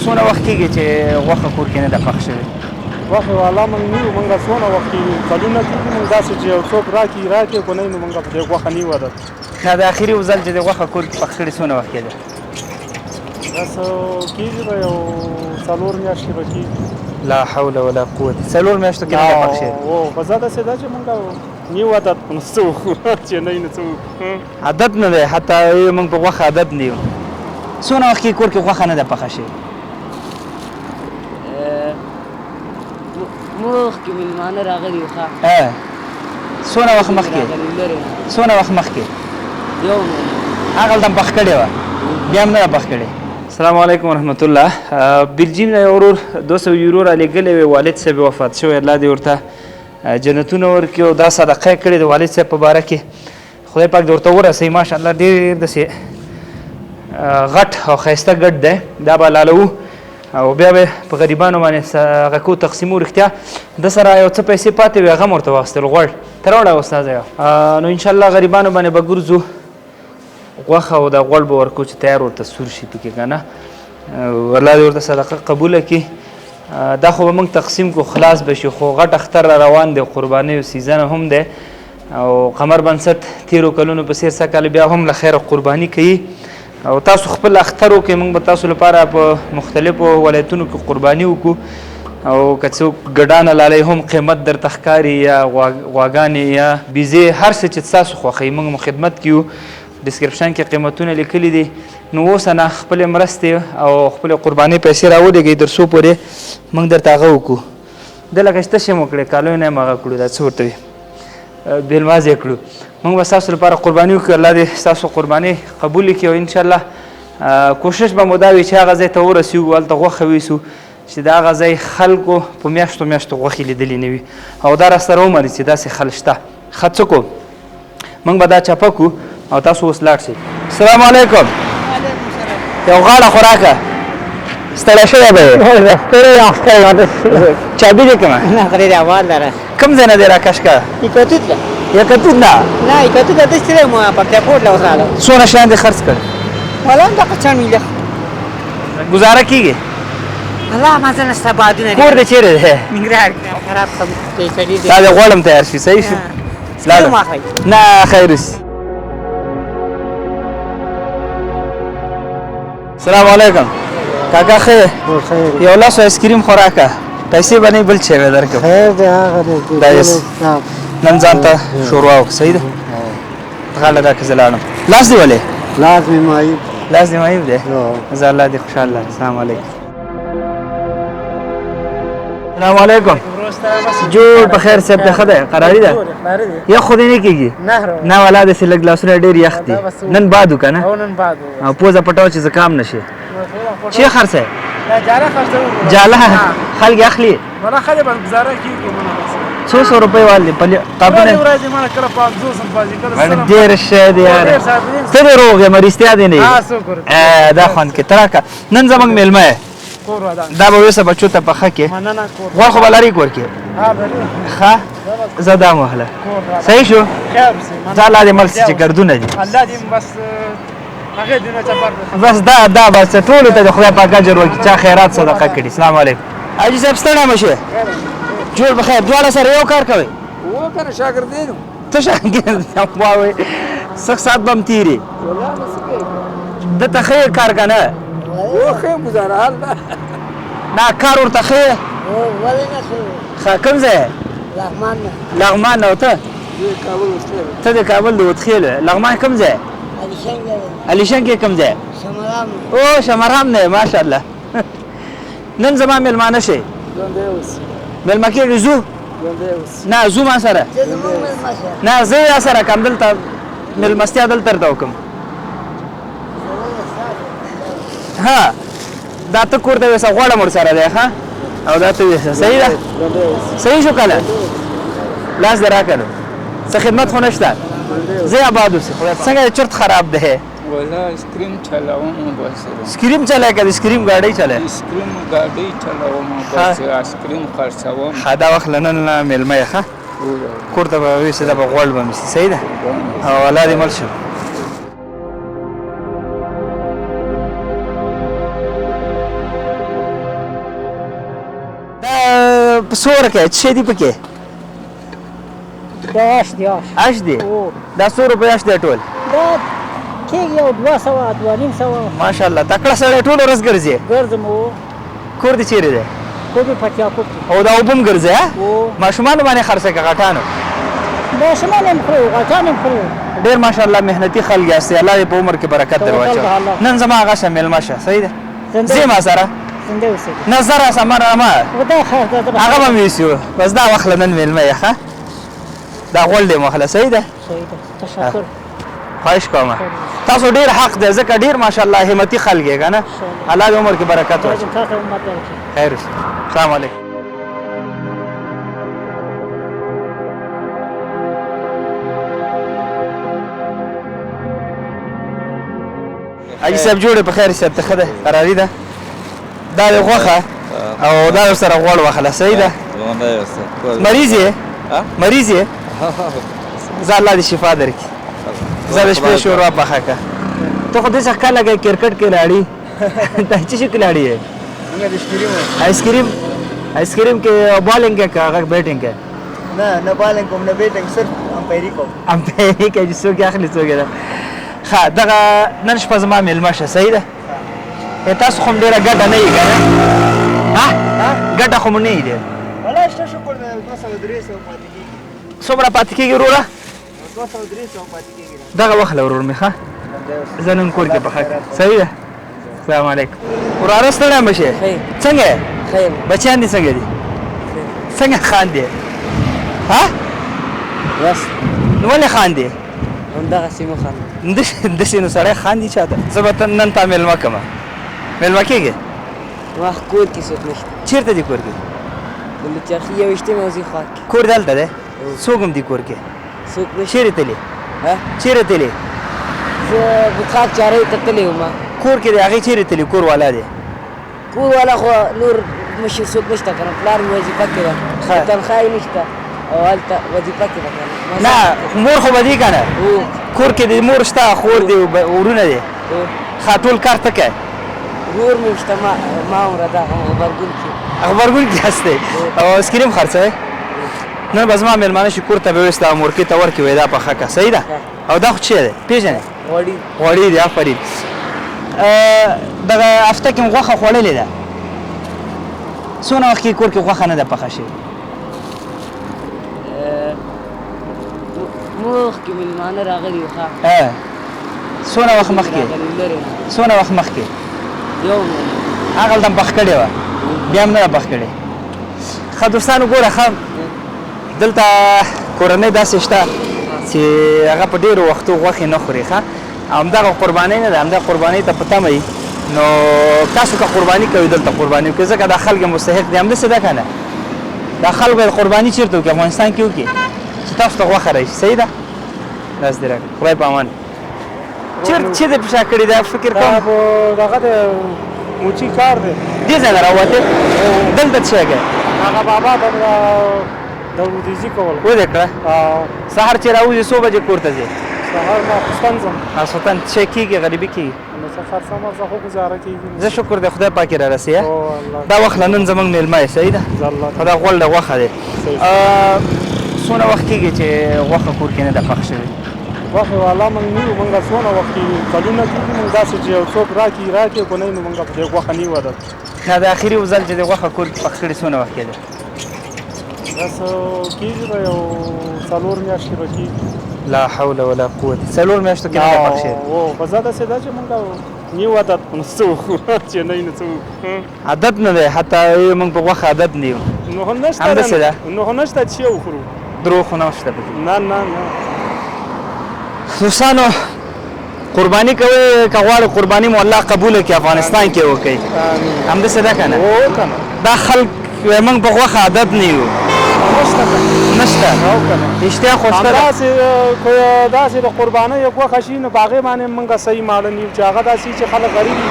څونه وخت کېږي چې غوښه کور کې نه ده پخ شوې؟ غوښې والا موږ نه یو، موږ څونه وخت کېږي کلونه کېږي موږ داسې چې یو څوک راکړي که نه وي نو موږ په دې غوښه نه یو عادت. دا د اخري ځل چې د غوښه کور کې پخ کړې څونه وخت کېده؟ بس کېږي به یو 4 میاشتې به کېږي. لا حول ولا قوت 4 میاشتو کې نه ده پخ شوې؟ او په زه داسې ده چې موږ نیو عادت نو څه وخورو چې نه وي نو څه وکړو. عادت نه دی، حتی موږ په غوښه عادت نه یو. څونه وخت کې کور کې غوښه نه ده پخه شوې؟ مخکې مېلمانه راغلي وو. څونه وخت مخکې؟ څونه وخت مخکې؟ یو میاشت هغلته هم پخ کړې وه، بیا هم نه ده پخ کړې. السلام علیکم ورحمت الله. بلجیم نه یو ورور 200 یورو رالیږلی وی، والد صاحب وفات شوی، الله دې ورته جنتونه ورکړي او دا صدقه یې کړې د والد صاحب په باره کې، خدای پاک دې ورته ورسوي. ماشاءالله ډېر داسې غټ او ښایسته ګډ دی، دا به لالوو او بیا به په غریبانو باندې هغه کو تقسیمو. رښتیا د سره یو څه پیسې پاتې وې، هغه هم ورته واخیستل. غوړ ته راوړه استاده نو انشاءالله غریبانو باندې به ګرځو، غوښه او دا غوړ به ورکو چې تیار ورته سور شي پکې که نه. الله دې ورته صدقه قبوله کړي. دا خو به موږ تقسیم کو خلاص به شي، خو غټ اختر را روان دی، قربانیو سیزن هم دی او قمر بنسټ تیرو کلونو په څېر سږ کال بیا هم له خیره قرباني کوي او تاسو خپل اختر وکړئ. موږ به تاسو لپاره په مختلفو ولایتونو کې قرباني وکړو او که څوک ګډانه لالۍ هم قیمت درته ښکاري یا غواګانې یا بیزې، هر څه چې ستاسو خوښوي موږ مو خدمت کیو. ډسکرپشن کې قیمتونه لیکلي دي، نو اوس نه خپلې مرستې او خپلې قربانۍ پیسې راولېږئ تر څو پورې موږ درته هغه وکړو. د لکه شته شی مو کړی، کالو نه یې هغه کړو، دا څه ورته وي بېلماز یې کړو. موږ به ستاسو لپاره قرباني وکړو، الله دې ستاسو قربانۍ قبولې کړي او انشاءالله کوشش به مو دا وي چې هغه ځای ته ورسېږو، هلته غوښه ویسو چې د هغه ځای خلکو په میاشتو میاشتو غوښې لیدلې نه وي او دا راسره ومني چې داسې خل شته. ښه څه کوو، موږ به دا چپه کړو او تاسو اوس لاړ شئ. السلام علیکم. یو غاړه خو راکړه، ستړی شوی به یې. چابي دې کومه؟ نه خدای دې امان لره. کوم ځای نه دې راکش کړه؟ یکتوت ده. یکتوت نه؟ نه یکتوت ده داسې مو پکتیا کوټ له اوس راغلم. څونه شیان دې خرڅ کړ؟ والله دغه 4 میلیه ګزاره کېږي؟ الله مازه نشته، بادونه کور دې چېرې دی؟ ننګرهار خراب پیسې دي. دا دې غواړم تیار شي، صحیح شو؟ نه خیر اوسي. السلام علیکم کاکا. خیر یو لاس آیسکریم خو راکړه، پیسې به نه بل څه به درکړم. خیر دی هغه دی نن ځان ته شوروا وکړه، صحیح ده؟ غاړه راکړه زه لاړم. لاس دې ولې؟ لاس مې معیوب. لاس دې معیوب دی؟ زه الله دې خوشحاله. السلام علیکم. السلام علیکم. جوړ په خیر صاحب ته ښه دی؟ قراري ده؟ یخ خو دې نه کېږي؟ نه والا داسې لږ لاسونه ډېر یخ دي. نن باد و که نه؟ او پوزه پټوه چې زکام نه شي. چی خرڅه؟ جاله خلک اخلي؟ څو سو روپۍ والدي قابونه ډېر ښه دی یاره. ته دې روغ یم، رښتیا دې نه یې؟ دا خوند کې ته راکړه. نن زموږ میلمه یې، دا به ویسه بچو ته پخه کې. غوړ خو به لرې کور کې؟ ښه زه دا وهله. صحیح شو؟ ځه الله دې مل شي چې ګردونه دي. بس دا بس ټولو ته د خدای پاک اجر ورکړي چا خیرات صدقه کړي. السلام علیکم. حاجي صاحب ستړی مه شئ، جوړ بخیر. دواړه سره یو کار کوئ؟ کنه شاګردین ته شاګرد واوئ، سخت ساعت به هم تېري. دته ښه کار که نه؟ ښه ګزاره حال ده. نه کار ورته ښه یې؟ ولې نه ښه کوم ځای یې؟ لغمان نه. لغمان نه. او ته؟ ته د کابل د وتخیل. لغمان کوم ځای؟ علیشنګ کې کوم ځای؟ شمرام. او شمرام نه ماشاءالله. نن زما میلمانه شئ؟ میلمه کېږي ځو؟ نه ځو ما سره؟ نه زه یا سره کم دلته میلمستیا دلته درته وکړم. ها دا ته کور ته ویسه غواړم ورسره دی ښه او دا ته ویسه صحیح ده؟ صحیح شو که نه؟ لاس دې راکړه نو څه خدمت خو نشته؟ زه آباد اوسې خدای څنګه دی چرت خراب دی؟ والله اسکریم چلاوم بس. اسکریم چلای که د اسکریم ګاډۍ چلای؟ اسکریم ګاډۍ چلاوم بس، اسکریم خرڅوم. ښه دا وخت له نن نه میلمه یې ښه کور ته به ویسې دا به غوړ به مې صحیح ده؟ او الله دې مل شو. څو ورکه څه دی پکې دا اش دی اش اش دی او دا 100 روپۍ اش دی ټول دا کېږي یو 200 250 ماشاءالله تکړه سړی ټول ورځ ګرځي ګرځم او کور دې چیرې دی کوبي پټیا کوب او دا وبم ګرځي ها او ماشومان باندې خرڅه کې غټانو دا شمال هم خو غټان هم خو ډېر ماشاءالله مهنتي خلک یاستئ الله دې په عمر کې برکت در توکل واچوي په الله. نن زما هغه شامل ماشه صحیح ده زنده زه ما سره زنده اوسې نظر سمره ما ودا خیر دا هغه به میسو بس دا وخت نن ملمه یې ښه دا غول دی مخله صحیح ده صحیح ده تشکر خواهش کوم تاسو ډیر حق دی ځکه ډیر ماشاءالله همتي خلک یې کنه الله دې عمر کې برکت واچوي تاسو ته امت ورکړي خیر السلام علیکم اجي صاحب جوړه په خیر صاحب ته خده قراری ده دا د غوخه او دا سره غوړ واخله صحیح ده مریض یې مریض یې زه الله دې شفا درکړي زه د شپې شوروا پخه کا ته خو دې څخه کله لګې کرکټ کې لاړی ته چې شي کلاړی ہے آئس کریم کې بالنگ کې هغه بیټینګ کې نه بالنګ کوم نه بیټینګ صرف امپایری کوم امپایری کې چې څوک اخلي څوک نه ښه دغه نن شپه زما مېلمه شه صحیح ده تاسو خو ډېره ګټه نه یې کنه ها ګټه خو مو نه یې دی ولا شکر مې 200 پاتې کېږي څومره پاتې کېږي وروره 200 پاتې کېږي دغه وخله ورور مې ښه زه نن کور کې پخه صحیح ده السلام علیکم وراره ستړی مه شې څنګه یې خیر بچیان دې څنګه دي څنګه خاندې ها بس نو ولې خاندې همدغه سیمه خان داسې نو سړی خاندي چاته زه به نن تا مېلمه کړم مېلمه کېږې واخ کور کې څوک نشته چېرته دي کور کې د چرخي یویشتمې موضوع خوا کې کور دلته دی څوک هم دي کور کې څوک نشته چیرې تللی ها چیرې تللی زه بخار چارې ته تللی وم کور کې دی هغې چیرې تللی کور والا دی کور والا خو نور مشر څوک نشته که نه پلار مې وظیفه کې ده تنخوا یې نشته او هلته وظیفه کې ده که نه نه مور خو به دي که نه کور کې د مور شته خور دی ورونه دی ښه ټول کار ته کوې ورور مې شته ما عمره ده غبرګون کې غبرګون کې هستی او اسکریم خرڅوې نن به زما مېلمانه شي کور ته به ویسته او مورکې ته ورکړې وایي دا پخه که صحیح ده او دا خو چی دی پېژنې غوړي غوړي دی آفرین دغه هفته کې م غوښه خوړلې ده څونه وخت کې کور کې غوښه نه ده پخه شوې مخکې مېلمانه راغلي وو ښه څونه وخت مخکې څونه وخت مخکې یو هغلته م پخ کړې وه بیا هم نه ده پخ کړې ښه دوستانو ګوره ښه دلته کورنۍ داسې شته چې هغه په ډېرو وختو غوښې نه خوري ښه همدغه قربانۍ نه ده همدغه قربانۍ ته په تمه وي نو تاسو که قرباني کوئ دلته قرباني وکړئ ځکه دا خلک مستحق دي همداسې ده که نه دا خلک باید قرباني چېرته وکړي افغانستان کې وکړي چې تاسو ته غوښه راشي صحیح ده داسې دې راکړه خدای په امان چېرته دې په شا کړي دا فکر دا کوم په دغه د موچي کار دی دې ځای نه راوتې دلته څه شی کوې هغه بابا ته د ورودیزي کول ودې کړه او سهار چې راوځې څو بجې کور ته ځې سهار ما پستان ځم خاصتاً څه کېږي غریبي کېږي نو څه خرڅه مرڅه خو ګزاره کېږي زه شکر دی خدای پاک را رسي او الله دا وخت لا نن زموږ مېلمه یې صحیح ده جزا الله دا غول د غوښه دی صحیح. څونه وخت کېږي چې غوښه کور کې نه ده پخ شوې وخت والا موږ نیو موږ څونه وخت کېږي کلونه کېږي موږ داسې چې یو څوک راکړي کو نه نو موږ په دې غوښه نیو عادت نه د اخري ځل چې د غوښه کور کې پخ کړې څونه وخت کېده بس کېږي به یو 4 میاشتې به کېږي لا حول ولا قوت 4 میاشتو کې نه ده پخ شوې او په زړه داسې ده چې موږ نیو عادت نو څه وکړو چې نه نو څه وکړو عادت نه دی حتی موږ په غوښه عادت نه یو نو هم نشته همداسې ده نو هم نشته چې وخورو دروغ خو نه شته پکې نه نه نه دوستانو قرباني کوئ که غواړئ قرباني مو الله قبوله کړي افغانستان کې وکړئ همداسې ده که نه او که نه دا خلک موږ په غوښه عادت نه یو نشته اشتیا خو شته ده. داسې د قربانۍ یو غوښه شي نو په هغې باندې موږ صحیح ماړه نیو چې هغه داسې چې خلک غریب دي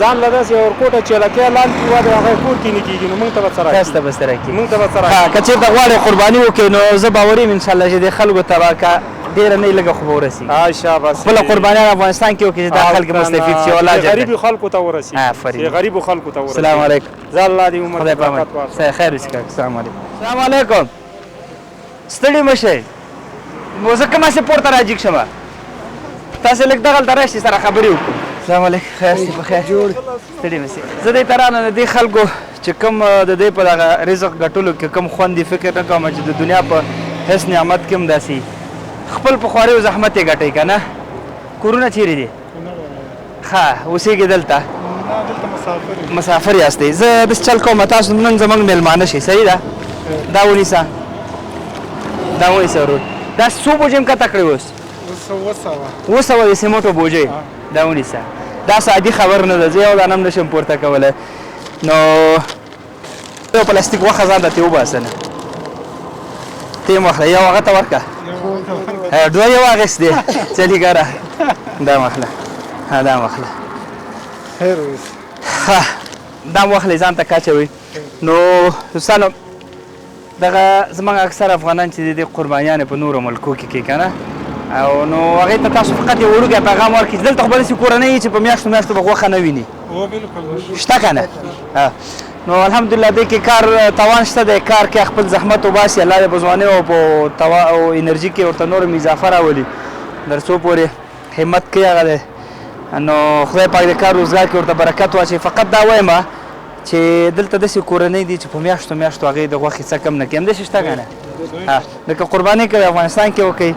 ځان له داسې ورکوټه چلکۍ لاندې وه د هغه کور کې نه کېږي نو موږ ته به څه راکړي تاسو ته به څه راکړي موږ ته به څه ها راکړي که چېرته غواړئ قرباني وکړئ نو زه باوري یم انشاءالله چې دې خلکو ته به که ډېره نه لږه خو به ورسېږي ها شاباس خپله قربانیان افغانستان کې وکړي چې دا خلک مستفید شي والله اجر غریب درکړي. خلکو ته ورسي آفرین. غریب خلکو ته ورسي السلام علیکم زه الله دې عمر خدای کې پامان برکت واچوي. خیر اوسې کاکا السلام علیکم السلام علیکم ستړي مه شئ نو زه کومه سې پورته راجګ شمه تاسې لږ دغلته راشئ سره خبرې وکړو السلام علیکم خیر سي په خیر ستړي مه سئ زه دې ته رانه د دې خلکو چې کوم د دې په دغه رزق ګټلو کې کوم خوند دي فکر نه کوم چې د دنیا په هیڅ نعمت کې هم داسې خپل په خواري او زحمت یې ګټئ که نه کورونه چیرې دي ښه اوسېږي دلته مسافر یاستئ زه داسې چل کوم تاسو نن زموږ میلمانه شئ صحیح ده دا ونیسه دا ونیسه ورور دا څو بوجې هم کته کړې اوس 200 د سیمټو بوجې دا ونیسه دا عادي خبر نه ده زه یو دانه هم نشم پورته کولی نو یو پلاستیک غوښه ځان ته ترې وباسه نه ته یې واخله یو هغه ته ورکړه دوه یې واخیستې چلي ګره دا واخله دا واخله دا واخلې ځان ته کاچوئ نو دوستانو دغه زموږ اکثر افغانان چې دي د قربانیانې په نورو ملکو کې کوي که نه او نو هغې ته تاسو فقط یو وړوکی پیغام ورکړئ چې دلته خو به داسې کورنۍ وي چې په میاشتو میاشتو به غوښه نه ویني شته که نه نو الحمدلله دې کې کار توان شته دی کار کې خپل زحمت وباسي الله دې په ځوانۍ او په او انرژي کې ورته نور هم اضافه راولي تر څو پورې همت کوي هغه دی نو خدای پاک د کار روزګار کې ورته برکت واچوي فقط دا وایم چې دلته داسې کورنۍ دي چې په میاشتو میاشتو هغې د غوښې څه کم نه کوي همداسې شته که نه لکه قرباني کوي افغانستان کې وکوئ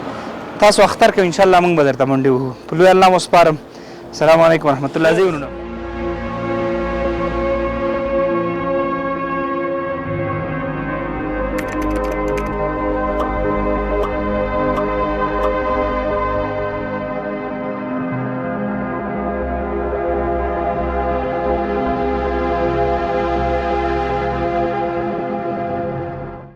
تاسو اختر کوئ انشاءالله موږ به درته منډې وهو په لوی الله مو سپارم السلام علیکم ورحمت الله زه یې ونونه